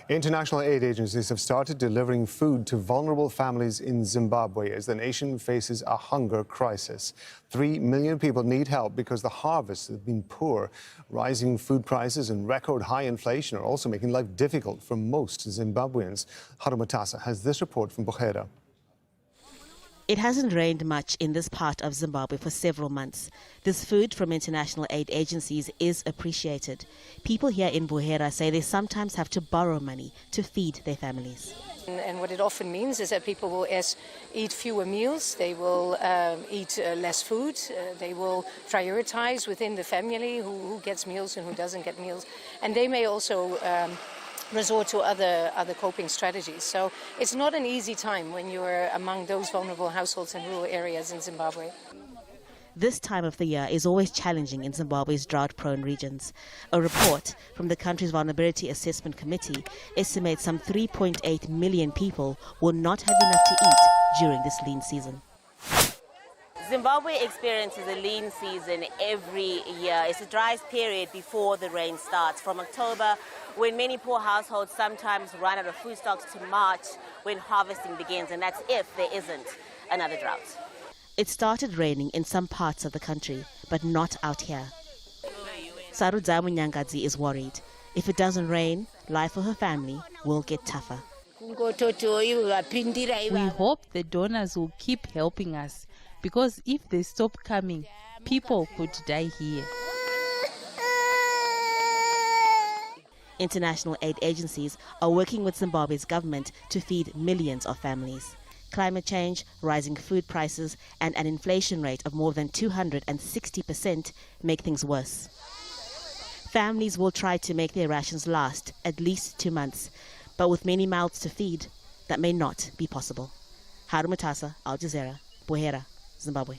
International aid agencies have started delivering food to vulnerable families in Zimbabwe as the nation faces a hunger crisis. 3 million people need help because the harvests have been poor. Rising food prices and record high inflation are also making life difficult for most Zimbabweans. Harumatasa has this report from Buhera. It hasn't rained much in this part of Zimbabwe for several months. This food from international aid agencies is appreciated. People here in Buhera say they sometimes have to borrow money to feed their families. And what it often means is that people will eat fewer meals, they will eat less food, they will prioritize within the family who gets meals and who doesn't get meals. And they may also resort to other coping strategies. So it's not an easy time when you're among those vulnerable households in rural areas in Zimbabwe. This time of the year is always challenging in Zimbabwe's drought-prone regions. A report from the country's Vulnerability Assessment Committee estimates some 3.8 million people will not have enough to eat during this lean season. Zimbabwe experiences a lean season every year. It's the driest period before the rain starts, from October, when many poor households sometimes run out of food stocks, to March, when harvesting begins, and that's if there isn't another drought. It started raining in some parts of the country, but not out here. Sarudzamu Nyangadzi is worried. If it doesn't rain, life for her family will get tougher. We hope the donors will keep helping us, because if they stop coming, people could die here. International aid agencies are working with Zimbabwe's government to feed millions of families. Climate change, rising food prices, and an inflation rate of more than 260% make things worse. Families will try to make their rations last at least 2 months, but with many mouths to feed, that may not be possible. Harumatasa, Aljazeera, Buhera, Zimbabwe.